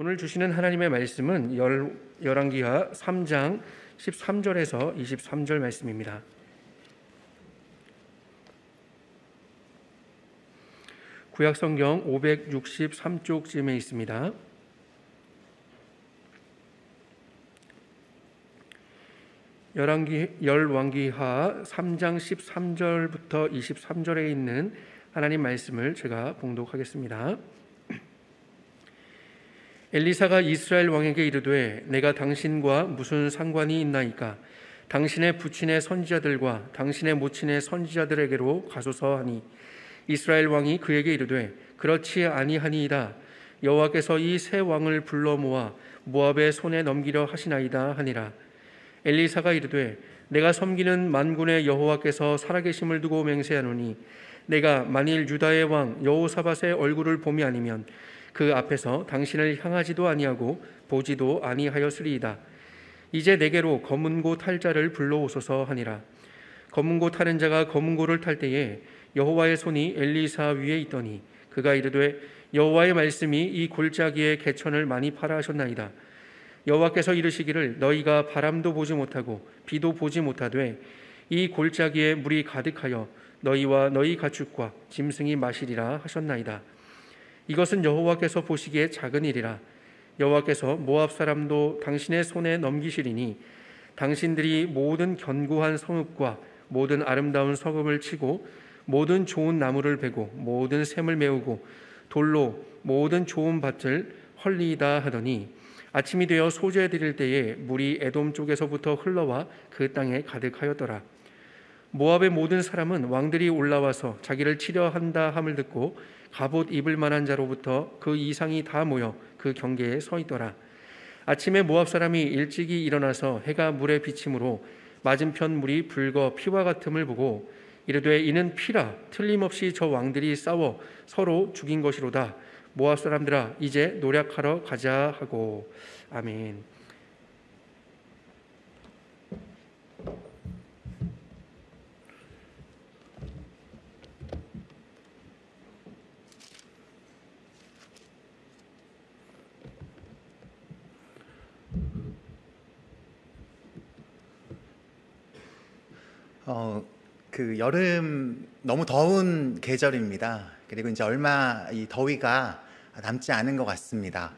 오늘 주시는 하나님의 말씀은 열왕기하 3장 13절에서 23절 말씀입니다. 구약성경 563쪽쯤에 있습니다. 열왕기하 3장 13절부터 23절에 있는 하나님 말씀을 제가 봉독하겠습니다. 엘리사가 이스라엘 왕에게 이르되 내가 당신과 무슨 상관이 있나이까? 당신의 부친의 선지자들과 당신의 모친의 선지자들에게로 가소서 하니, 이스라엘 왕이 그에게 이르되 그렇지 아니하니이다. 여호와께서 이 세 왕을 불러 모아 모압의 손에 넘기려 하시나이다 하니라. 엘리사가 이르되 내가 섬기는 만군의 여호와께서 살아계심을 두고 맹세하노니, 내가 만일 유다의 왕 여호사밧의 얼굴을 봄이 아니면 그 앞에서 당신을 향하지도 아니하고 보지도 아니하였으리이다. 이제 내게로 검은고 탈 자를 불러오소서 하니라. 검은고 타는 자가 검은고를 탈 때에 여호와의 손이 엘리사 위에 있더니, 그가 이르되 여호와의 말씀이 이 골짜기에 개천을 많이 파라 하셨나이다. 여호와께서 이르시기를 너희가 바람도 보지 못하고 비도 보지 못하되 이 골짜기에 물이 가득하여 너희와 너희 가축과 짐승이 마시리라 하셨나이다. 이것은 여호와께서 보시기에 작은 일이라. 여호와께서 모압 사람도 당신의 손에 넘기시리니, 당신들이 모든 견고한 성읍과 모든 아름다운 성읍을 치고 모든 좋은 나무를 베고 모든 샘을 메우고 돌로 모든 좋은 밭을 헐리이다 하더니, 아침이 되어 소재 드릴 때에 물이 에돔 쪽에서부터 흘러와 그 땅에 가득하였더라. 모압의 모든 사람은 왕들이 올라와서 자기를 치려 한다 함을 듣고 갑옷 입을 만한 자로부터 그 이상이 다 모여 그 경계에 서 있더라. 아침에 모압 사람이 일찍이 일어나서 해가 물에 비침으로 맞은편 물이 붉어 피와 같음을 보고 이르되 이는 피라. 틀림없이 저 왕들이 싸워 서로 죽인 것이로다. 모압 사람들아, 이제 노략하러 가자 하고. 아멘. 여름 너무 더운 계절입니다. 그리고 이제 얼마 이 더위가 남지 않은 것 같습니다.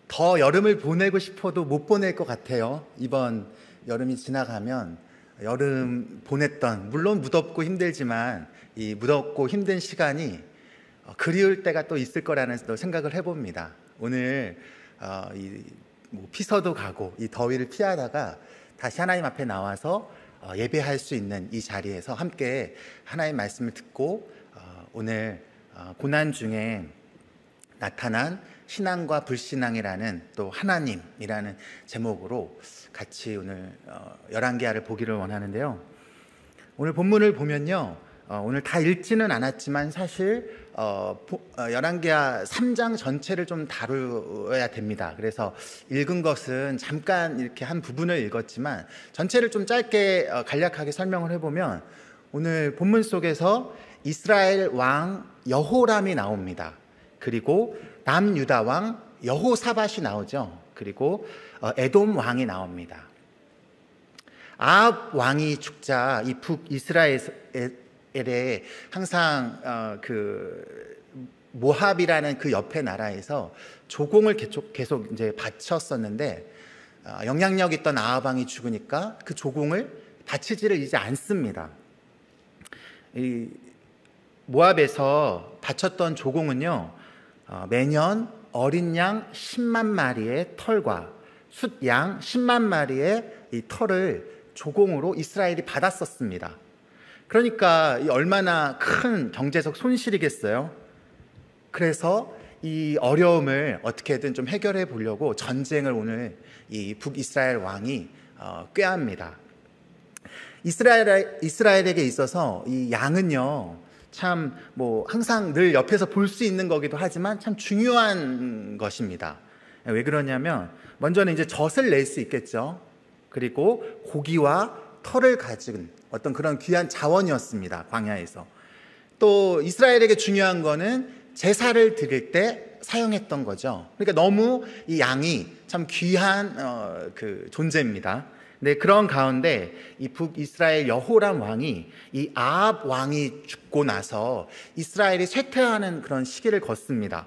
더 여름을 보내고 싶어도 못 보낼 것 같아요. 이번 여름이 지나가면 여름 보냈던, 물론 무덥고 힘들지만 이 무덥고 힘든 시간이 그리울 때가 또 있을 거라는 생각을 해봅니다. 오늘 피서도 가고 이 더위를 피하다가 다시 하나님 앞에 나와서 예배할 수 있는 이 자리에서 함께 하나님의 말씀을 듣고 오늘 고난 중에 나타난 신앙과 불신앙이라는 또 하나님이라는 제목으로 같이 오늘 열왕기하를 보기를 원하는데요. 오늘 본문을 보면요, 오늘 다 읽지는 않았지만 사실 열왕기하 3장 전체를 좀 다루어야 됩니다. 그래서 읽은 것은 잠깐 이렇게 한 부분을 읽었지만 전체를 좀 짧게 간략하게 설명을 해보면, 오늘 본문 속에서 이스라엘 왕 여호람이 나옵니다. 그리고 남유다 왕 여호사밧이 나오죠. 그리고 에돔 왕이 나옵니다. 아합 왕이 죽자 이 북이스라엘에 항상 모압이라는 그 옆에 나라에서 조공을 계속 이제 바쳤었는데, 영향력 있던 아합 왕이 죽으니까 그 조공을 바치지를 이제 않습니다. 이 모압에서 바쳤던 조공은요, 매년 어린 양 10만 마리의 털과 숫양 10만 마리의 이 털을 조공으로 이스라엘이 받았었습니다. 그러니까 얼마나 큰 경제적 손실이겠어요. 그래서 이 어려움을 어떻게든 좀 해결해 보려고 전쟁을 오늘 이 북이스라엘 왕이 꾀합니다. 이스라엘에게 있어서 이 양은요, 참 항상 늘 옆에서 볼 수 있는 거기도 하지만 참 중요한 것입니다. 왜 그러냐면, 먼저는 이제 젖을 낼 수 있겠죠. 그리고 고기와 털을 가진 어떤 그런 귀한 자원이었습니다. 광야에서. 또 이스라엘에게 중요한 거는 제사를 드릴 때 사용했던 거죠. 그러니까 너무 이 양이 참 귀한 그 존재입니다. 네, 그런 가운데 이 북이스라엘 여호람 왕이 이 아합 왕이 죽고 나서 이스라엘이 쇠퇴하는 그런 시기를 걷습니다.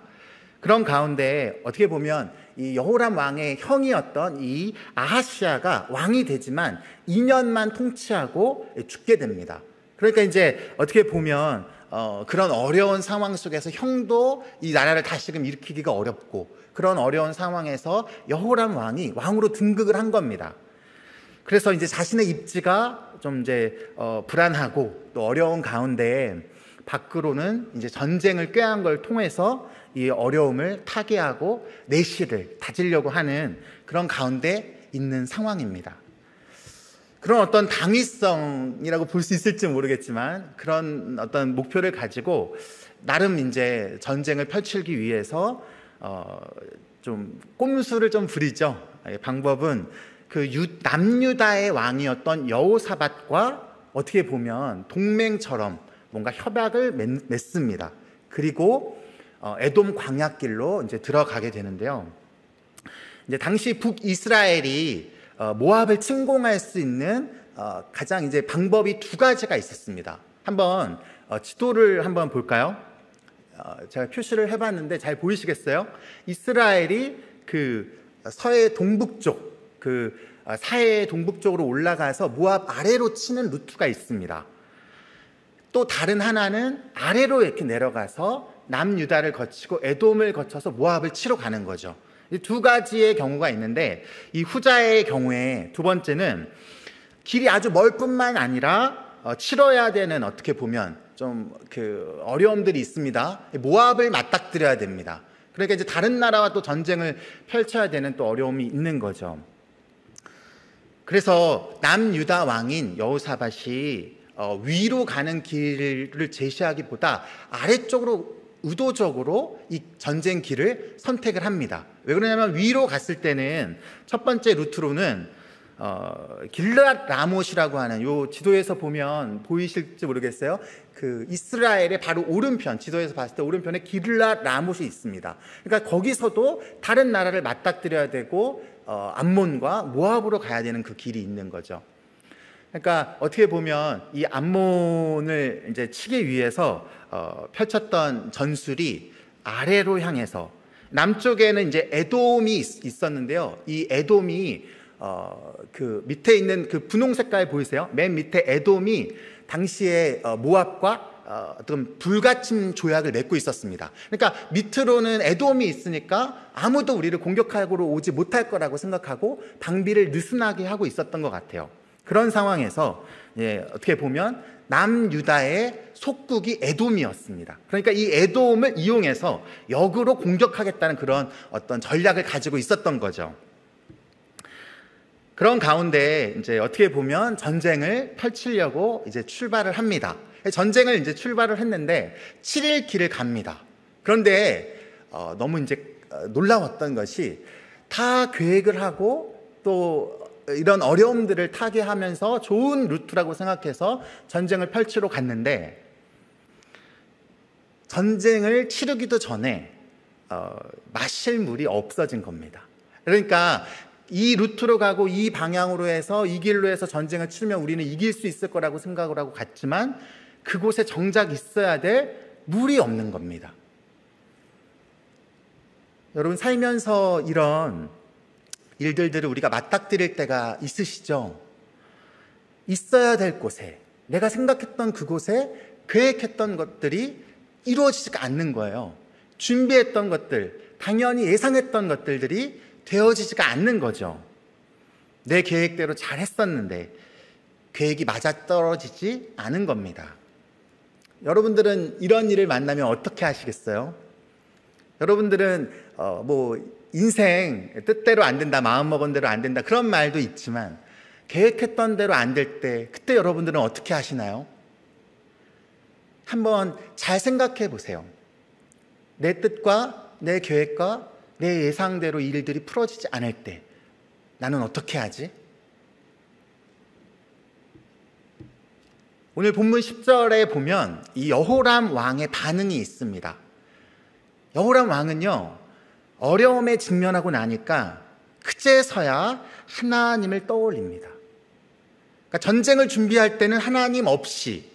그런 가운데 어떻게 보면 이 여호람 왕의 형이었던 이 아하시아가 왕이 되지만 2년만 통치하고 죽게 됩니다. 그러니까 이제 어떻게 보면 그런 어려운 상황 속에서 형도 이 나라를 다시금 일으키기가 어렵고, 그런 어려운 상황에서 여호람 왕이 왕으로 등극을 한 겁니다. 그래서 이제 자신의 입지가 좀 이제 불안하고 또 어려운 가운데 밖으로는 이제 전쟁을 꾀한 걸 통해서 이 어려움을 타개하고 내실을 다지려고 하는 그런 가운데 있는 상황입니다. 그런 어떤 당위성이라고 볼 수 있을지 모르겠지만 그런 어떤 목표를 가지고 나름 이제 전쟁을 펼치기 위해서 좀 꼼수를 좀 부리죠. 방법은 그 남유다의 왕이었던 여호사밧과 어떻게 보면 동맹처럼 뭔가 협약을 맺습니다. 그리고 에돔 광야길로 이제 들어가게 되는데요. 이제 당시 북이스라엘이 모압을 침공할 수 있는 가장 이제 방법이 두 가지가 있었습니다. 한번 지도를 한번 볼까요? 제가 표시를 해봤는데 잘 보이시겠어요? 이스라엘이 그 서해 동북쪽, 그 사해 동북쪽으로 올라가서 모압 아래로 치는 루트가 있습니다. 또 다른 하나는 아래로 이렇게 내려가서 남유다를 거치고 에돔을 거쳐서 모압을 치러 가는 거죠. 이 두 가지의 경우가 있는데, 이 후자의 경우에 두 번째는 길이 아주 멀 뿐만 아니라 치러야 되는, 어떻게 보면 좀 그 어려움들이 있습니다. 모압을 맞닥뜨려야 됩니다. 그러니까 이제 다른 나라와 또 전쟁을 펼쳐야 되는 또 어려움이 있는 거죠. 그래서 남유다 왕인 여호사밧이 위로 가는 길을 제시하기보다 아래쪽으로 의도적으로 이 전쟁 길을 선택을 합니다. 왜 그러냐면 위로 갔을 때는 첫 번째 루트로는 길르앗 라못이라고 하는, 요 지도에서 보면 보이실지 모르겠어요. 그 이스라엘의 바로 오른편, 지도에서 봤을 때 오른편에 길르앗 라못이 있습니다. 그러니까 거기서도 다른 나라를 맞닥뜨려야 되고 암몬과 모압으로 가야 되는 그 길이 있는 거죠. 그러니까 어떻게 보면 이 암몬을 이제 치기 위해서 펼쳤던 전술이 아래로 향해서, 남쪽에는 이제 에돔이 있었는데요. 이 에돔이 그 밑에 있는 그 분홍 색깔 보이세요? 맨 밑에 에돔이 당시에 모압과 어떤 불가침 조약을 맺고 있었습니다. 그러니까 밑으로는 에돔이 있으니까 아무도 우리를 공격하러 오지 못할 거라고 생각하고 방비를 느슨하게 하고 있었던 것 같아요. 그런 상황에서 어떻게 보면 남유다의 속국이 에돔이었습니다. 그러니까 이 에돔을 이용해서 역으로 공격하겠다는 그런 어떤 전략을 가지고 있었던 거죠. 그런 가운데 이제 어떻게 보면 전쟁을 펼치려고 이제 출발을 합니다. 전쟁을 이제 출발을 했는데 7일 길을 갑니다. 그런데 너무 이제 놀라웠던 것이, 다 계획을 하고 또 이런 어려움들을 타개하면서 좋은 루트라고 생각해서 전쟁을 펼치러 갔는데, 전쟁을 치르기도 전에 마실 물이 없어진 겁니다. 그러니까 이 루트로 가고 이 방향으로 해서 이 길로 해서 전쟁을 치르면 우리는 이길 수 있을 거라고 생각을 하고 갔지만, 그곳에 정작 있어야 될 물이 없는 겁니다. 여러분, 살면서 이런 일들을 우리가 맞닥뜨릴 때가 있으시죠? 있어야 될 곳에, 내가 생각했던 그곳에 계획했던 것들이 이루어지지가 않는 거예요. 준비했던 것들, 당연히 예상했던 것들이 되어지지가 않는 거죠. 내 계획대로 잘 했었는데 계획이 맞아떨어지지 않은 겁니다. 여러분들은 이런 일을 만나면 어떻게 하시겠어요? 여러분들은 인생 뜻대로 안 된다, 마음먹은 대로 안 된다, 그런 말도 있지만 계획했던 대로 안 될 때, 그때 여러분들은 어떻게 하시나요? 한번 잘 생각해 보세요. 내 뜻과 내 계획과 내 예상대로 일들이 풀어지지 않을 때 나는 어떻게 하지? 오늘 본문 10절에 보면 이 여호람 왕의 반응이 있습니다. 여호람 왕은요, 어려움에 직면하고 나니까 그제서야 하나님을 떠올립니다. 그러니까 전쟁을 준비할 때는 하나님 없이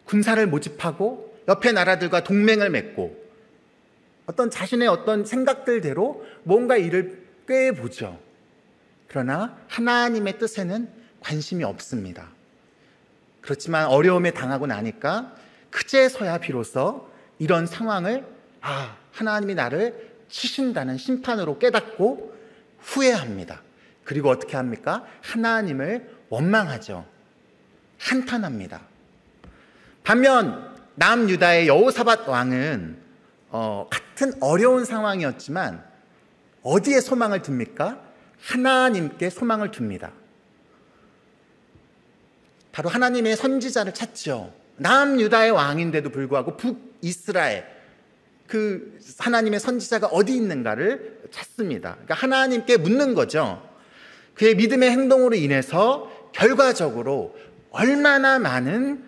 군사를 모집하고 옆에 나라들과 동맹을 맺고 어떤 자신의 어떤 생각들대로 뭔가 일을 꾀보죠. 그러나 하나님의 뜻에는 관심이 없습니다. 그렇지만 어려움에 당하고 나니까 그제서야 비로소 이런 상황을 하나님이 나를 치신다는 심판으로 깨닫고 후회합니다. 그리고 어떻게 합니까? 하나님을 원망하죠. 한탄합니다. 반면 남유다의 여호사밧 왕은 같은 어려운 상황이었지만 어디에 소망을 둡니까? 하나님께 소망을 둡니다. 바로 하나님의 선지자를 찾죠. 남유다의 왕인데도 불구하고 북이스라엘 그 하나님의 선지자가 어디 있는가를 찾습니다. 그러니까 하나님께 묻는 거죠. 그의 믿음의 행동으로 인해서 결과적으로 얼마나 많은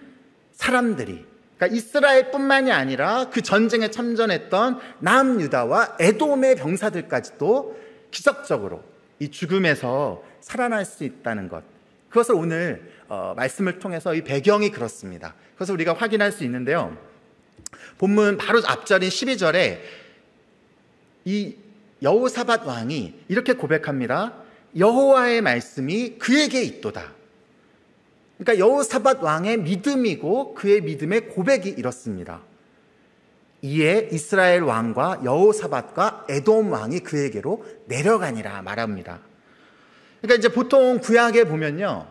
사람들이, 그러니까 이스라엘뿐만이 아니라 그 전쟁에 참전했던 남유다와 에돔의 병사들까지도 기적적으로 이 죽음에서 살아날 수 있다는 것, 그것을 오늘 말씀을 통해서 이 배경이 그렇습니다. 그것을 우리가 확인할 수 있는데요. 본문 바로 앞절인 12절에 이 여호사밧 왕이 이렇게 고백합니다. 여호와의 말씀이 그에게 있도다. 그러니까 여호사밧 왕의 믿음이고 그의 믿음의 고백이 이렇습니다. 이에 이스라엘 왕과 여호사밧과 에돔 왕이 그에게로 내려가니라 말합니다. 그러니까 이제 보통 구약에 보면요,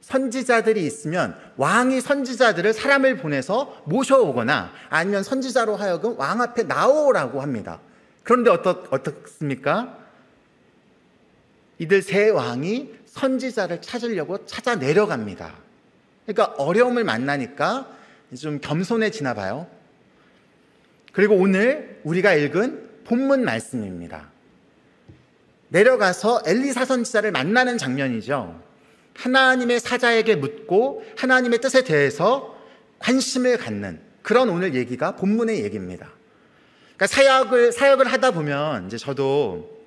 선지자들이 있으면 왕이 선지자들을 사람을 보내서 모셔오거나 아니면 선지자로 하여금 왕 앞에 나오라고 합니다. 그런데 어떻습니까? 이들 세 왕이 선지자를 찾으려고 찾아 내려갑니다. 그러니까 어려움을 만나니까 좀 겸손해지나 봐요. 그리고 오늘 우리가 읽은 본문 말씀입니다. 내려가서 엘리사 선지자를 만나는 장면이죠. 하나님의 사자에게 묻고 하나님의 뜻에 대해서 관심을 갖는 그런 오늘 얘기가 본문의 얘기입니다. 그러니까 사역을 하다 보면 이제 저도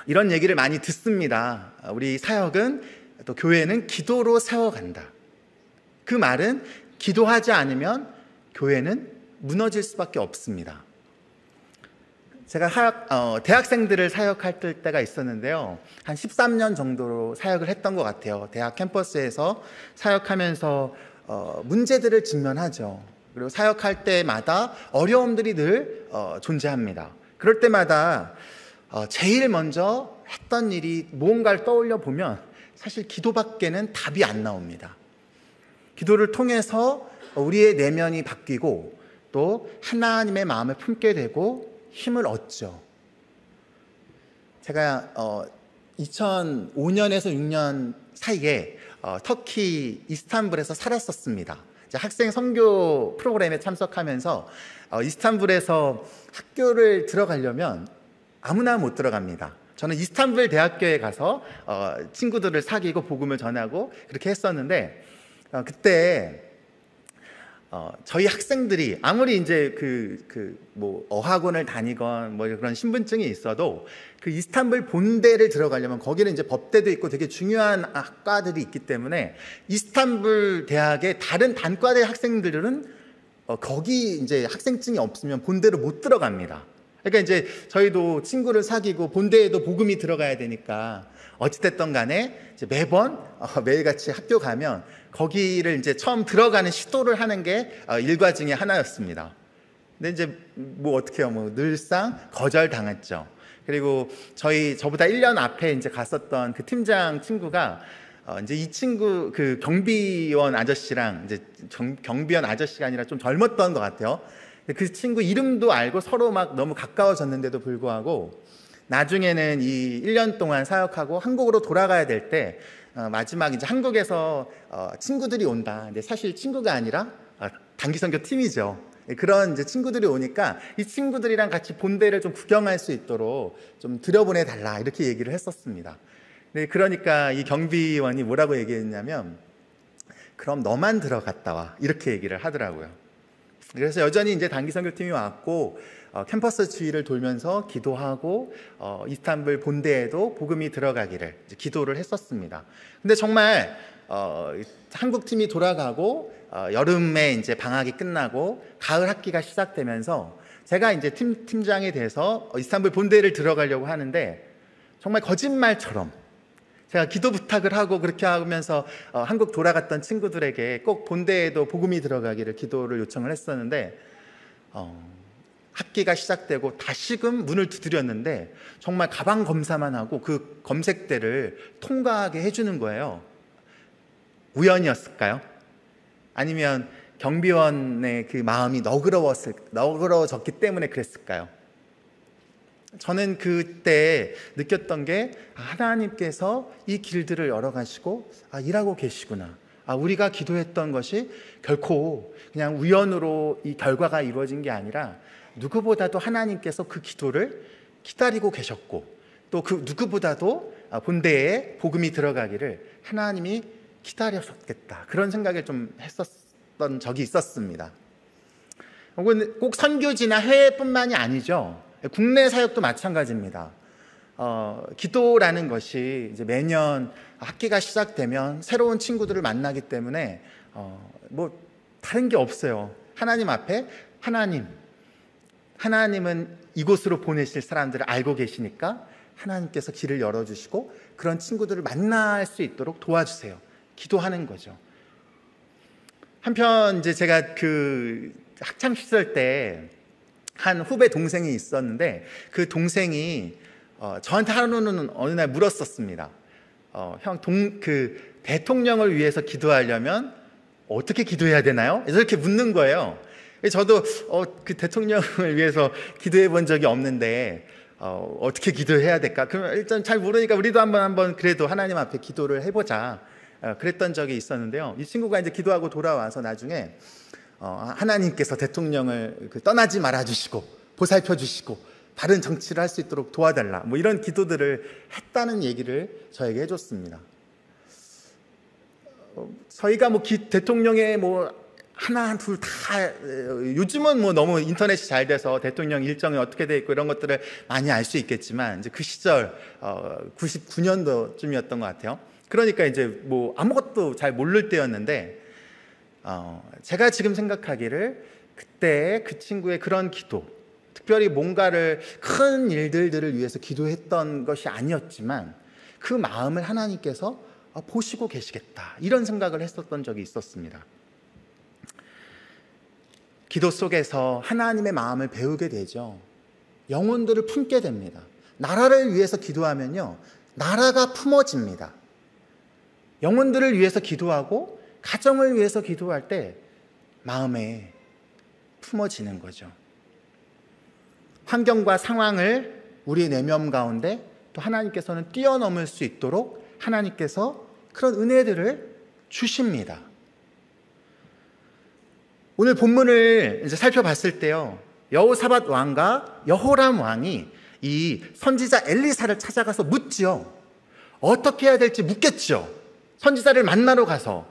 이런 얘기를 많이 듣습니다. 우리 사역은 또 교회는 기도로 세워간다. 그 말은 기도하지 않으면 교회는 무너질 수밖에 없습니다. 제가 대학생들을 사역할 때가 있었는데요. 한 13년 정도로 사역을 했던 것 같아요. 대학 캠퍼스에서 사역하면서 문제들을 직면하죠. 그리고 사역할 때마다 어려움들이 늘 존재합니다. 그럴 때마다 제일 먼저 했던 일이 무언가를 떠올려 보면 사실 기도밖에는 답이 안 나옵니다. 기도를 통해서 우리의 내면이 바뀌고 또 하나님의 마음을 품게 되고 힘을 얻죠. 제가 2005년에서 6년 사이에 터키 이스탄불에서 살았었습니다. 학생 선교 프로그램에 참석하면서 이스탄불에서 학교를 들어가려면 아무나 못 들어갑니다. 저는 이스탄불 대학교에 가서 친구들을 사귀고 복음을 전하고 그렇게 했었는데 그때 저희 학생들이 아무리 이제 뭐 어학원을 다니건 뭐 그런 신분증이 있어도 그 이스탄불 본대를 들어가려면 거기는 이제 법대도 있고 되게 중요한 학과들이 있기 때문에 이스탄불 대학의 다른 단과대 학생들은 거기 이제 학생증이 없으면 본대로 못 들어갑니다. 그러니까 이제 저희도 친구를 사귀고 본대에도 복음이 들어가야 되니까 어찌됐든 간에 이제 매번 매일같이 학교 가면 거기를 이제 처음 들어가는 시도를 하는 게 일과 중에 하나였습니다. 근데 이제 뭐 어떻게 해요? 뭐 늘상 거절당했죠. 그리고 저보다 1년 앞에 이제 갔었던 그 팀장 친구가 이제 이 친구 그 경비원 아저씨랑 이제 경비원 아저씨가 아니라 좀 젊었던 것 같아요. 그 친구 이름도 알고 서로 막 너무 가까워졌는데도 불구하고 나중에는 이 1년 동안 사역하고 한국으로 돌아가야 될 때 마지막 이제 한국에서 친구들이 온다. 근데 사실 친구가 아니라 단기선교 팀이죠. 그런 이제 친구들이 오니까 이 친구들이랑 같이 본대를 좀 구경할 수 있도록 좀 들여보내 달라 이렇게 얘기를 했었습니다. 네, 그러니까 이 경비원이 뭐라고 얘기했냐면 그럼 너만 들어갔다 와 이렇게 얘기를 하더라고요. 그래서 여전히 이제 단기선교팀이 왔고 캠퍼스 주위를 돌면서 기도하고 이스탄불 본대에도 복음이 들어가기를 기도를 했었습니다. 근데 정말 한국 팀이 돌아가고 여름에 이제 방학이 끝나고 가을 학기가 시작되면서 제가 이제 팀장이 돼서 이스탄불 본대를 들어가려고 하는데 정말 거짓말처럼 제가 기도 부탁을 하고 그렇게 하면서 한국 돌아갔던 친구들에게 꼭 본대에도 복음이 들어가기를 기도를 요청을 했었는데 학기가 시작되고 다시금 문을 두드렸는데 정말 가방 검사만 하고 그 검색대를 통과하게 해주는 거예요. 우연이었을까요? 아니면 경비원의 그 마음이 너그러워졌기 때문에 그랬을까요? 저는 그때 느꼈던 게 하나님께서 이 길들을 열어가시고 일하고 계시구나. 우리가 기도했던 것이 결코 그냥 우연으로 이 결과가 이루어진 게 아니라 누구보다도 하나님께서 그 기도를 기다리고 계셨고 또 그 누구보다도 본대에 복음이 들어가기를 하나님이 기다리셨겠다. 그런 생각을 좀 했었던 적이 있었습니다. 혹은 꼭 선교지나 해외뿐만이 아니죠. 국내 사역도 마찬가지입니다. 기도라는 것이 이제 매년 학기가 시작되면 새로운 친구들을 만나기 때문에 뭐 다른 게 없어요. 하나님 앞에 하나님은 이곳으로 보내실 사람들을 알고 계시니까 하나님께서 길을 열어주시고 그런 친구들을 만날 수 있도록 도와주세요. 기도하는 거죠. 한편 이제 제가 그 학창 시절 때 한 후배 동생이 있었는데 그 동생이 저한테 하루는 어느 날 물었었습니다. 그 대통령을 위해서 기도하려면 어떻게 기도해야 되나요? 이렇게 묻는 거예요. 저도 그 대통령을 위해서 기도해 본 적이 없는데 어떻게 기도해야 될까? 그러면 일단 잘 모르니까 우리도 한번 그래도 하나님 앞에 기도를 해보자. 그랬던 적이 있었는데요. 이 친구가 이제 기도하고 돌아와서 나중에 하나님께서 대통령을 떠나지 말아주시고 보살펴 주시고 바른 정치를 할 수 있도록 도와달라, 뭐 이런 기도들을 했다는 얘기를 저에게 해줬습니다. 저희가 뭐 대통령의 뭐 하나 둘 다 요즘은 뭐 너무 인터넷이 잘 돼서 대통령 일정이 어떻게 돼 있고 이런 것들을 많이 알 수 있겠지만 이제 그 시절 99년도쯤이었던 것 같아요. 그러니까 이제 뭐 아무것도 잘 모를 때였는데 제가 지금 생각하기를 그때 그 친구의 그런 기도, 특별히 뭔가를 큰 일들을 위해서 기도했던 것이 아니었지만 그 마음을 하나님께서 보시고 계시겠다, 이런 생각을 했었던 적이 있었습니다. 기도 속에서 하나님의 마음을 배우게 되죠. 영혼들을 품게 됩니다. 나라를 위해서 기도하면요, 나라가 품어집니다. 영혼들을 위해서 기도하고 가정을 위해서 기도할 때 마음에 품어지는 거죠. 환경과 상황을 우리 내면 가운데 또 하나님께서는 뛰어넘을 수 있도록 하나님께서 그런 은혜들을 주십니다. 오늘 본문을 이제 살펴봤을 때요, 여호사밧 왕과 여호람 왕이 이 선지자 엘리사를 찾아가서 묻지요. 어떻게 해야 될지 묻겠죠. 선지자를 만나러 가서.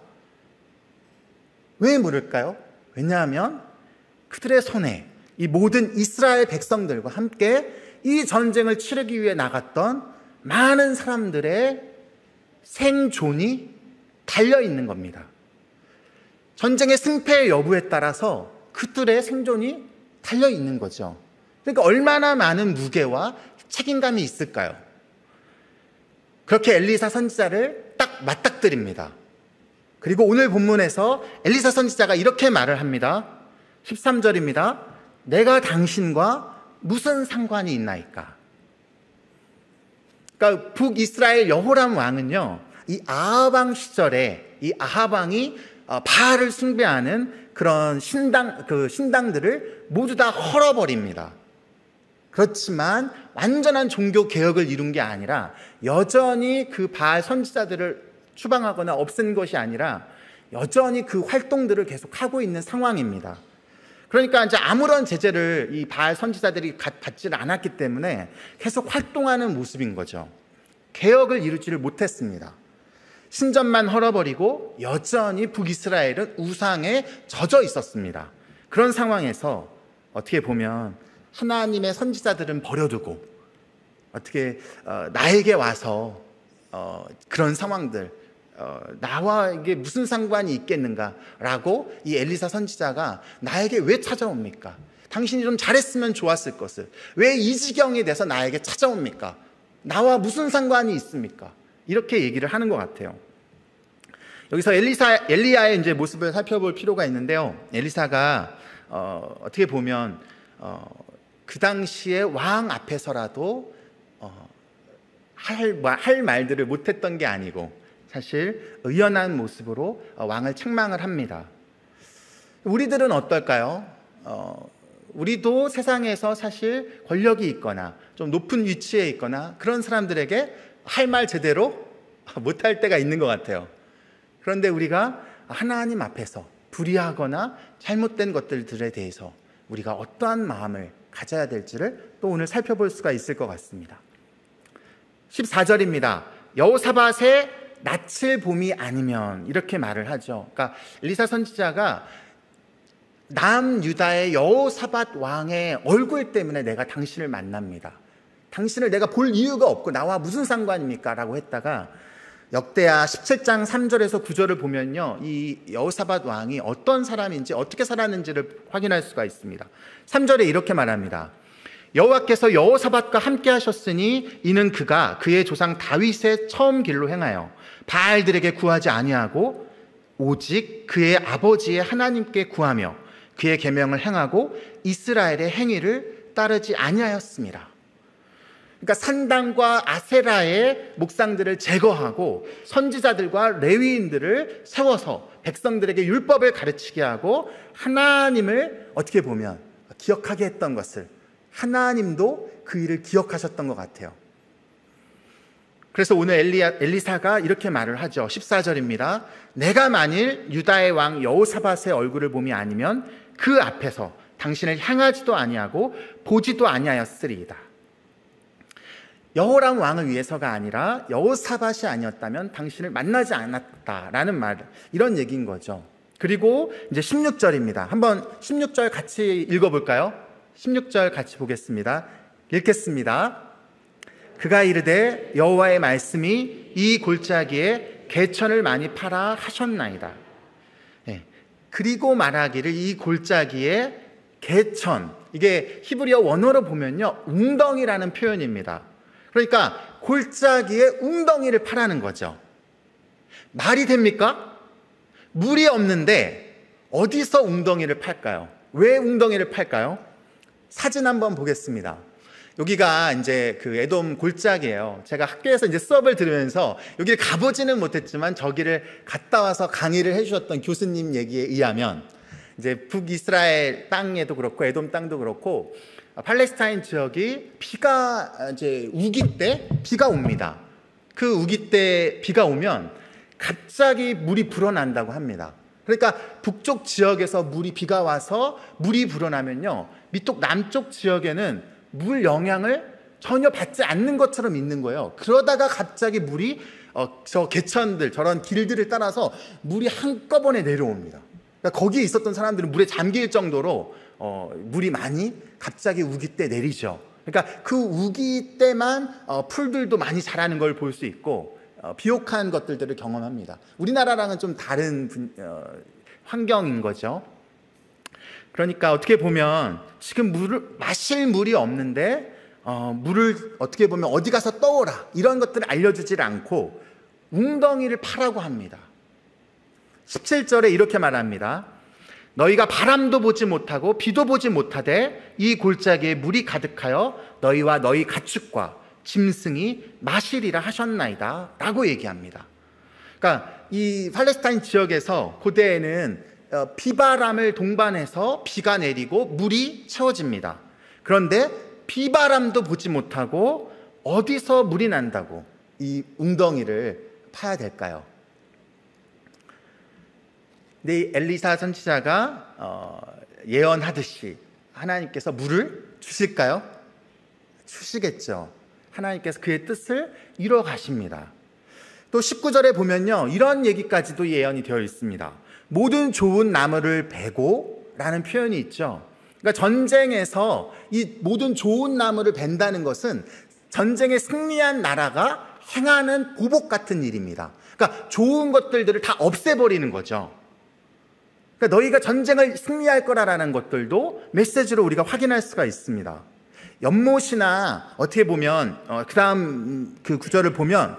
왜 물을까요? 왜냐하면 그들의 손에 이 모든 이스라엘 백성들과 함께 이 전쟁을 치르기 위해 나갔던 많은 사람들의 생존이 달려있는 겁니다. 전쟁의 승패 여부에 따라서 그들의 생존이 달려있는 거죠. 그러니까 얼마나 많은 무게와 책임감이 있을까요? 그렇게 엘리사 선지자를 딱 맞닥뜨립니다. 그리고 오늘 본문에서 엘리사 선지자가 이렇게 말을 합니다. 13절입니다. 내가 당신과 무슨 상관이 있나이까? 그러니까 북이스라엘 여호람 왕은요, 이 아합 왕 시절에 이 아합 왕이 바알을 숭배하는 그런 신당들을 모두 다 헐어버립니다. 그렇지만 완전한 종교 개혁을 이룬 게 아니라 여전히 그 바알 선지자들을 추방하거나 없앤 것이 아니라 여전히 그 활동들을 계속 하고 있는 상황입니다. 그러니까 이제 아무런 제재를 이 바알 선지자들이 받지를 않았기 때문에 계속 활동하는 모습인 거죠. 개혁을 이루지를 못했습니다. 신전만 헐어버리고 여전히 북이스라엘은 우상에 젖어 있었습니다. 그런 상황에서 어떻게 보면 하나님의 선지자들은 버려두고 어떻게 나에게 와서 그런 상황들 나와 이게 무슨 상관이 있겠는가라고 이 엘리사 선지자가 나에게 왜 찾아옵니까? 당신이 좀 잘했으면 좋았을 것을 왜 이 지경이 돼서 나에게 찾아옵니까? 나와 무슨 상관이 있습니까? 이렇게 얘기를 하는 것 같아요. 여기서 엘리야의 이제 모습을 살펴볼 필요가 있는데요. 엘리사가 어떻게 보면 그 당시에 왕 앞에서라도 할 말들을 못했던 게 아니고 사실 의연한 모습으로 왕을 책망을 합니다. 우리들은 어떨까요? 우리도 세상에서 사실 권력이 있거나 좀 높은 위치에 있거나 그런 사람들에게 할 말 제대로 못할 때가 있는 것 같아요. 그런데 우리가 하나님 앞에서 불의하거나 잘못된 것들에 대해서 우리가 어떠한 마음을 가져야 될지를 또 오늘 살펴볼 수가 있을 것 같습니다. 14절입니다. 여호사밧의 낯을 봄이 아니면 이렇게 말을 하죠. 그러니까 엘리사 선지자가 남유다의 여호사밧 왕의 얼굴 때문에 내가 당신을 만납니다. 당신을 내가 볼 이유가 없고 나와 무슨 상관입니까? 라고 했다가 역대하 17장 3절에서 9절을 보면요, 이 여호사밧 왕이 어떤 사람인지 어떻게 살았는지를 확인할 수가 있습니다. 3절에 이렇게 말합니다. 여호와께서 여호사밧과 함께 하셨으니 이는 그가 그의 조상 다윗의 처음 길로 행하여 바알들에게 구하지 아니하고 오직 그의 아버지의 하나님께 구하며 그의 계명을 행하고 이스라엘의 행위를 따르지 아니하였습니다. 그러니까 산당과 아세라의 목상들을 제거하고 선지자들과 레위인들을 세워서 백성들에게 율법을 가르치게 하고 하나님을 어떻게 보면 기억하게 했던 것을 하나님도 그 일을 기억하셨던 것 같아요. 그래서 오늘 엘리사가 이렇게 말을 하죠. 14절입니다. 내가 만일 유다의 왕 여호사밧의 얼굴을 봄이 아니면 그 앞에서 당신을 향하지도 아니하고 보지도 아니하였으리이다. 여호람 왕을 위해서가 아니라 여호사밧이 아니었다면 당신을 만나지 않았다라는 말, 이런 얘기인 거죠. 그리고 이제 16절입니다. 한번 16절 같이 읽어볼까요? 16절 같이 보겠습니다. 읽겠습니다. 그가 이르되 여호와의 말씀이 이 골짜기에 개천을 많이 팔아 하셨나이다. 네. 그리고 말하기를 이 골짜기에 개천, 이게 히브리어 원어로 보면요 웅덩이라는 표현입니다. 그러니까 골짜기에 웅덩이를 파라는 거죠. 말이 됩니까? 물이 없는데 어디서 웅덩이를 팔까요? 왜 웅덩이를 팔까요? 사진 한번 보겠습니다. 여기가 이제 그 에돔 골짜기예요. 제가 학교에서 이제 수업을 들으면서 여기를 가보지는 못했지만 저기를 갔다 와서 강의를 해주셨던 교수님 얘기에 의하면 이제 북이스라엘 땅에도 그렇고 에돔 땅도 그렇고 팔레스타인 지역이 비가 이제 우기 때 비가 옵니다. 그 우기 때 비가 오면 갑자기 물이 불어난다고 합니다. 그러니까 북쪽 지역에서 비가 와서 물이 불어나면요 밑쪽 남쪽 지역에는 물 영향을 전혀 받지 않는 것처럼 있는 거예요. 그러다가 갑자기 물이 저 개천들 저런 길들을 따라서 물이 한꺼번에 내려옵니다. 그러니까 거기에 있었던 사람들은 물에 잠길 정도로 물이 많이 갑자기 우기 때 내리죠. 그러니까 그 우기 때만 풀들도 많이 자라는 걸 볼 수 있고 비옥한 것들을 경험합니다. 우리나라랑은 좀 다른 환경인 거죠. 그러니까 어떻게 보면 지금 마실 물이 없는데 물을 어떻게 보면 어디 가서 떠오라 이런 것들을 알려주질 않고 웅덩이를 파라고 합니다. 17절에 이렇게 말합니다. 너희가 바람도 보지 못하고 비도 보지 못하되 이 골짜기에 물이 가득하여 너희와 너희 가축과 짐승이 마시리라 하셨나이다 라고 얘기합니다. 그러니까 이 팔레스타인 지역에서 고대에는 비바람을 동반해서 비가 내리고 물이 채워집니다. 그런데 비바람도 보지 못하고 어디서 물이 난다고 이 웅덩이를 파야 될까요? 근데 엘리사 선지자가 예언하듯이 하나님께서 물을 주실까요? 주시겠죠. 하나님께서 그의 뜻을 이뤄 가십니다. 또 19절에 보면요 이런 얘기까지도 예언이 되어 있습니다. 모든 좋은 나무를 베고 라는 표현이 있죠. 그러니까 전쟁에서 이 모든 좋은 나무를 벤다는 것은 전쟁에 승리한 나라가 행하는 보복 같은 일입니다. 그러니까 좋은 것들을 다 없애버리는 거죠. 그러니까 너희가 전쟁을 승리할 거라는 것들도 메시지로 우리가 확인할 수가 있습니다. 연못이나 어떻게 보면 그 다음 그 구절을 보면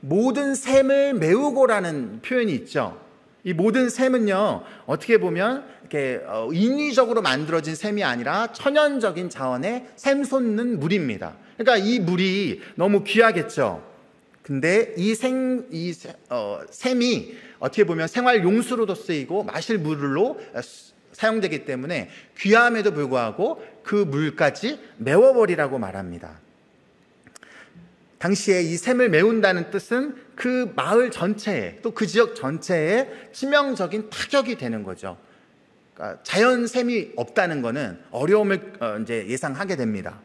모든 샘을 메우고라는 표현이 있죠. 이 모든 샘은요, 어떻게 보면 이렇게 인위적으로 만들어진 샘이 아니라 천연적인 자원의 샘솟는 물입니다. 그러니까 이 물이 너무 귀하겠죠. 근데 이 샘이 어떻게 보면 생활 용수로도 쓰이고 마실 물로 사용되기 때문에 귀함에도 불구하고 그 물까지 메워버리라고 말합니다. 당시에 이 샘을 메운다는 뜻은 그 마을 전체에, 또 그 지역 전체에 치명적인 타격이 되는 거죠. 그러니까 자연 샘이 없다는 것은 어려움을 이제 예상하게 됩니다.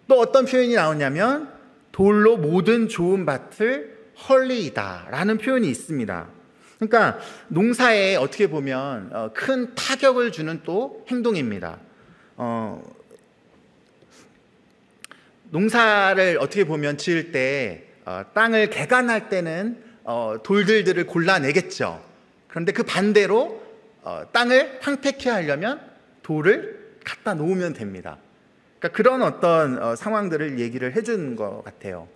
또 어떤 표현이 나오냐면 돌로 모든 좋은 밭을 헐리이다 라는 표현이 있습니다. 그러니까 농사에 어떻게 보면 큰 타격을 주는 또 행동입니다. 농사를 어떻게 보면 지을 때 땅을 개간할 때는 돌들을 골라내겠죠. 그런데 그 반대로 땅을 황폐케 하려면 돌을 갖다 놓으면 됩니다. 그러니까 그런 어떤 상황들을 얘기를 해주는 것 같아요.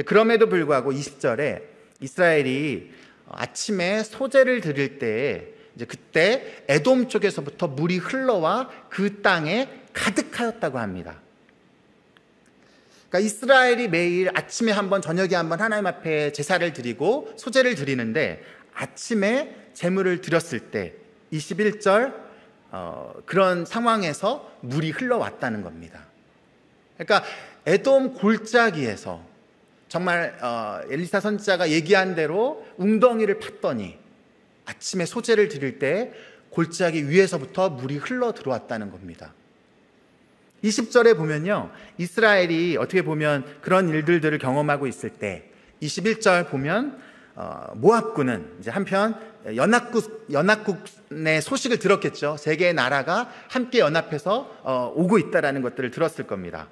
그럼에도 불구하고 20절에 이스라엘이 아침에 소제를 드릴 때 이제 그때 에돔 쪽에서부터 물이 흘러와 그 땅에 가득하였다고 합니다. 그러니까 이스라엘이 매일 아침에 한번 저녁에 한번 하나님 앞에 제사를 드리고 소제를 드리는데 아침에 제물을 드렸을 때 21절 그런 상황에서 물이 흘러왔다는 겁니다. 그러니까 에돔 골짜기에서 정말 엘리사 선지자가 얘기한 대로 웅덩이를 팠더니 아침에 소제를 드릴 때 골짜기 위에서부터 물이 흘러 들어왔다는 겁니다. 20절에 보면요, 이스라엘이 어떻게 보면 그런 일들을 경험하고 있을 때 21절 보면 모압군은 이제 한편 연합국의 소식을 들었겠죠. 세 개의 나라가 함께 연합해서 오고 있다라는 것들을 들었을 겁니다.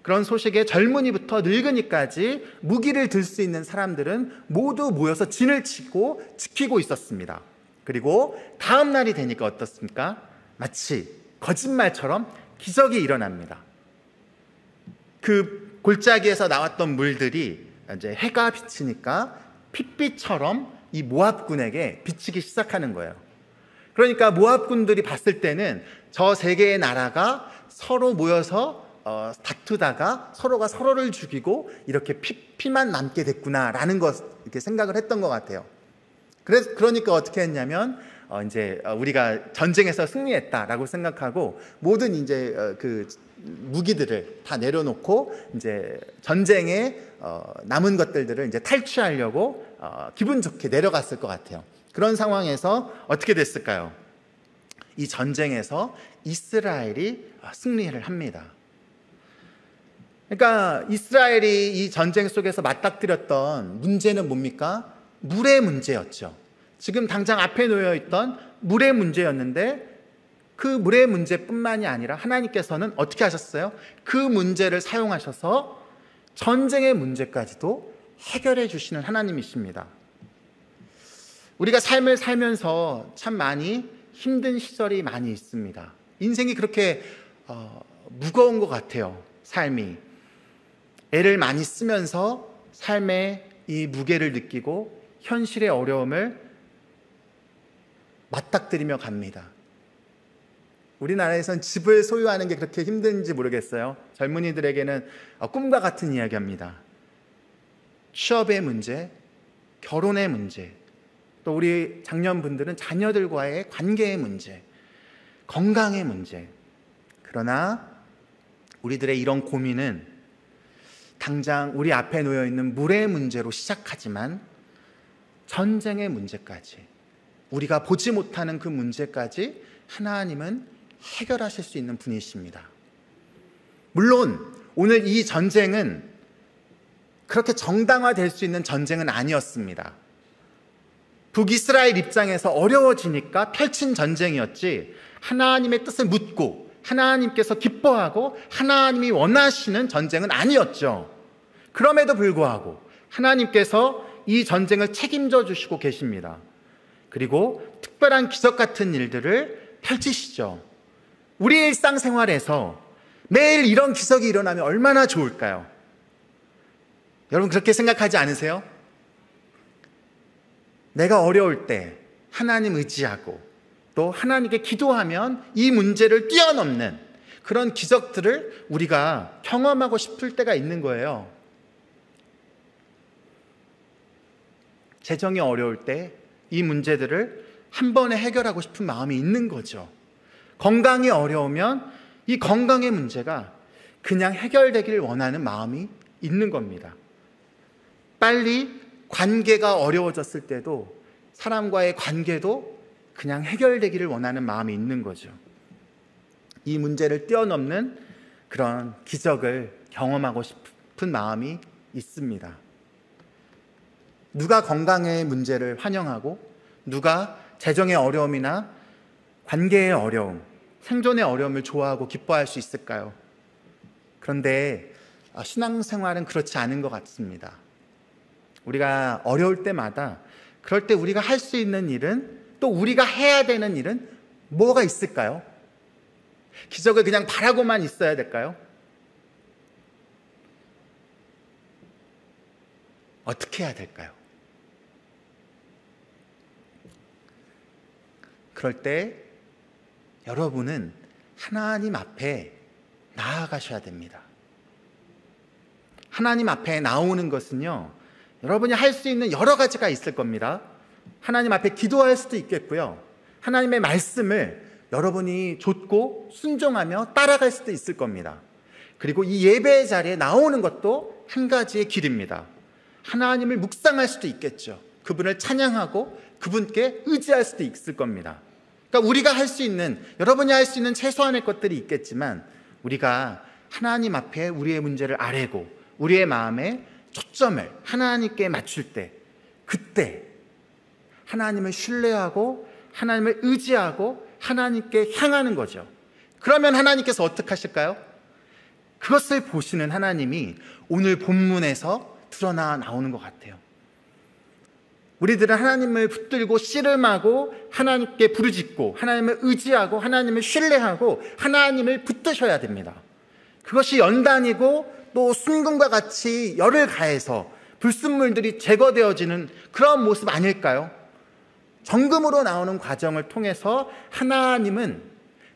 그런 소식에 젊은이부터 늙은이까지 무기를 들 수 있는 사람들은 모두 모여서 진을 치고 지키고 있었습니다. 그리고 다음 날이 되니까 어떻습니까? 마치 거짓말처럼 기적이 일어납니다. 그 골짜기에서 나왔던 물들이 이제 해가 비치니까 핏빛처럼 이 모압군에게 비치기 시작하는 거예요. 그러니까 모압군들이 봤을 때는 저 세 개의 나라가 서로 모여서 다투다가 서로가 서로를 죽이고 이렇게 피만 남게 됐구나라는 것 이렇게 생각을 했던 것 같아요. 그러니까 어떻게 했냐면 이제 우리가 전쟁에서 승리했다라고 생각하고 모든 이제 그 무기들을 다 내려놓고 이제 전쟁에 남은 것들을 이제 탈취하려고 기분 좋게 내려갔을 것 같아요. 그런 상황에서 어떻게 됐을까요? 이 전쟁에서 이스라엘이 승리를 합니다. 그러니까 이스라엘이 이 전쟁 속에서 맞닥뜨렸던 문제는 뭡니까? 물의 문제였죠. 지금 당장 앞에 놓여있던 물의 문제였는데 그 물의 문제뿐만이 아니라 하나님께서는 어떻게 하셨어요? 그 문제를 사용하셔서 전쟁의 문제까지도 해결해 주시는 하나님이십니다. 우리가 삶을 살면서 참 많이 힘든 시절이 많이 있습니다. 인생이 그렇게 무거운 것 같아요. 삶이. 애를 많이 쓰면서 삶의 이 무게를 느끼고 현실의 어려움을 맞닥뜨리며 갑니다. 우리나라에선 집을 소유하는 게 그렇게 힘든지 모르겠어요. 젊은이들에게는 꿈과 같은 이야기입니다. 취업의 문제, 결혼의 문제, 또 우리 장년분들은 자녀들과의 관계의 문제, 건강의 문제. 그러나 우리들의 이런 고민은 당장 우리 앞에 놓여있는 물의 문제로 시작하지만 전쟁의 문제까지, 우리가 보지 못하는 그 문제까지 하나님은 해결하실 수 있는 분이십니다. 물론 오늘 이 전쟁은 그렇게 정당화될 수 있는 전쟁은 아니었습니다. 북이스라엘 입장에서 어려워지니까 펼친 전쟁이었지, 하나님의 뜻을 묻고 하나님께서 기뻐하고 하나님이 원하시는 전쟁은 아니었죠. 그럼에도 불구하고 하나님께서 이 전쟁을 책임져 주시고 계십니다. 그리고 특별한 기적 같은 일들을 펼치시죠. 우리의 일상생활에서 매일 이런 기적이 일어나면 얼마나 좋을까요? 여러분 그렇게 생각하지 않으세요? 내가 어려울 때 하나님 의지하고 또 하나님께 기도하면 이 문제를 뛰어넘는 그런 기적들을 우리가 경험하고 싶을 때가 있는 거예요. 재정이 어려울 때 이 문제들을 한 번에 해결하고 싶은 마음이 있는 거죠. 건강이 어려우면 이 건강의 문제가 그냥 해결되기를 원하는 마음이 있는 겁니다. 빨리 관계가 어려워졌을 때도 사람과의 관계도 그냥 해결되기를 원하는 마음이 있는 거죠. 이 문제를 뛰어넘는 그런 기적을 경험하고 싶은 마음이 있습니다. 누가 건강의 문제를 환영하고 누가 재정의 어려움이나 관계의 어려움, 생존의 어려움을 좋아하고 기뻐할 수 있을까요? 그런데 신앙생활은 그렇지 않은 것 같습니다. 우리가 어려울 때마다 그럴 때 우리가 할 수 있는 일은 또 우리가 해야 되는 일은 뭐가 있을까요? 기적을 그냥 바라고만 있어야 될까요? 어떻게 해야 될까요? 그럴 때 여러분은 하나님 앞에 나아가셔야 됩니다. 하나님 앞에 나오는 것은요, 여러분이 할 수 있는 여러 가지가 있을 겁니다. 하나님 앞에 기도할 수도 있겠고요. 하나님의 말씀을 여러분이 좇고 순종하며 따라갈 수도 있을 겁니다. 그리고 이 예배의 자리에 나오는 것도 한 가지의 길입니다. 하나님을 묵상할 수도 있겠죠. 그분을 찬양하고 그분께 의지할 수도 있을 겁니다. 그러니까 우리가 할 수 있는, 여러분이 할 수 있는 최소한의 것들이 있겠지만 우리가 하나님 앞에 우리의 문제를 아뢰고 우리의 마음에 초점을 하나님께 맞출 때, 그때 하나님을 신뢰하고 하나님을 의지하고 하나님께 향하는 거죠. 그러면 하나님께서 어떻게 하실까요? 그것을 보시는 하나님이 오늘 본문에서 드러나 나오는 것 같아요. 우리들은 하나님을 붙들고 씨름하고 하나님께 부르짖고 하나님을 의지하고 하나님을 신뢰하고 하나님을 붙드셔야 됩니다. 그것이 연단이고 또 순금과 같이 열을 가해서 불순물들이 제거되어지는 그런 모습 아닐까요? 정금으로 나오는 과정을 통해서 하나님은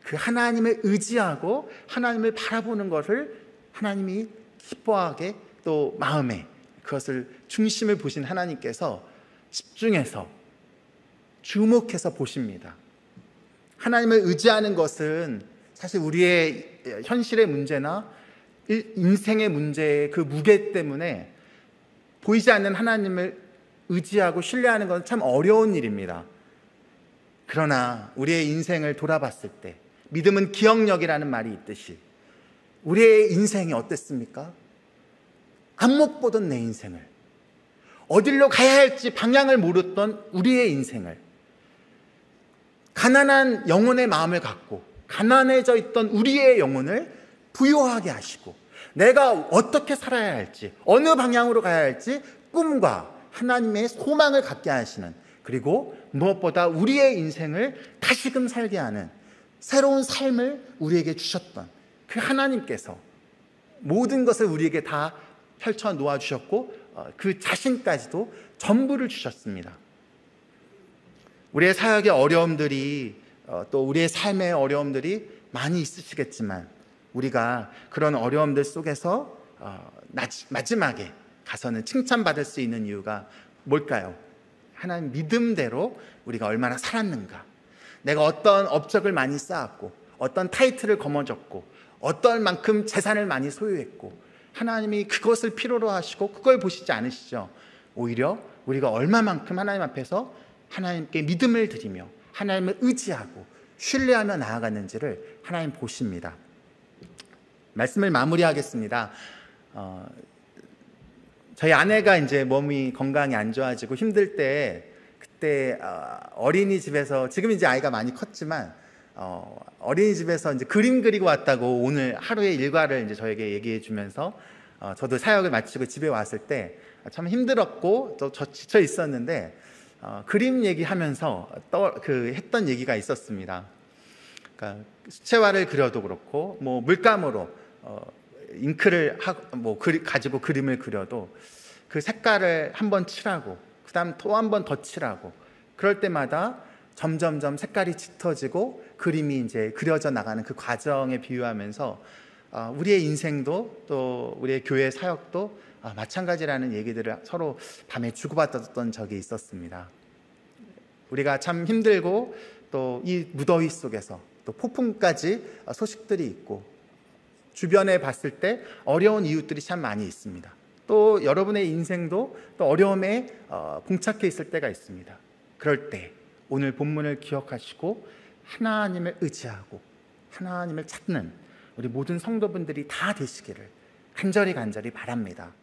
그 하나님을 의지하고 하나님을 바라보는 것을 하나님이 기뻐하게 또 마음에 그것을 중심을 보신 하나님께서 집중해서 주목해서 보십니다. 하나님을 의지하는 것은 사실 우리의 현실의 문제나 인생의 문제의 그 무게 때문에 보이지 않는 하나님을 의지하고 신뢰하는 것은 참 어려운 일입니다. 그러나 우리의 인생을 돌아봤을 때 믿음은 기억력이라는 말이 있듯이 우리의 인생이 어땠습니까? 안목 보던 내 인생을, 어디로 가야 할지 방향을 모르던 우리의 인생을, 가난한 영혼의 마음을 갖고 가난해져 있던 우리의 영혼을 부유하게 하시고 내가 어떻게 살아야 할지, 어느 방향으로 가야 할지 꿈과 하나님의 소망을 갖게 하시는, 그리고 무엇보다 우리의 인생을 다시금 살게 하는 새로운 삶을 우리에게 주셨던 그 하나님께서 모든 것을 우리에게 다 펼쳐 놓아주셨고 그 자신까지도 전부를 주셨습니다. 우리의 사역의 어려움들이 또 우리의 삶의 어려움들이 많이 있으시겠지만 우리가 그런 어려움들 속에서 마지막에 가서는 칭찬받을 수 있는 이유가 뭘까요? 하나님 믿음대로 우리가 얼마나 살았는가, 내가 어떤 업적을 많이 쌓았고 어떤 타이틀을 거머쥐었고 어떤 만큼 재산을 많이 소유했고 하나님이 그것을 필요로 하시고 그걸 보시지 않으시죠. 오히려 우리가 얼마만큼 하나님 앞에서 하나님께 믿음을 드리며 하나님을 의지하고 신뢰하며 나아갔는지를 하나님 보십니다. 말씀을 마무리하겠습니다. 저희 아내가 이제 몸이 건강이 안 좋아지고 힘들 때 그때 어린이집에서, 지금 이제 아이가 많이 컸지만 어린이집에서 이제 그림 그리고 왔다고 오늘 하루의 일과를 이제 저에게 얘기해 주면서 저도 사역을 마치고 집에 왔을 때 참 힘들었고 또 지쳐 있었는데 그림 얘기하면서 했던 얘기가 있었습니다. 그러니까 수채화를 그려도 그렇고 뭐 물감으로 잉크를 가지고 그림을 그려도 그 색깔을 한번 칠하고 그다음 또 한 번 더 칠하고 그럴 때마다 점점점 색깔이 짙어지고 그림이 이제 그려져 나가는 그 과정에 비유하면서 우리의 인생도 또 우리의 교회 사역도 마찬가지라는 얘기들을 서로 밤에 주고받았던 적이 있었습니다. 우리가 참 힘들고 또 이 무더위 속에서 또 폭풍까지 소식들이 있고 주변에 봤을 때 어려운 이웃들이 참 많이 있습니다. 또 여러분의 인생도 또 어려움에 봉착해 있을 때가 있습니다. 그럴 때 오늘 본문을 기억하시고 하나님을 의지하고 하나님을 찾는 우리 모든 성도분들이 다 되시기를 간절히 바랍니다.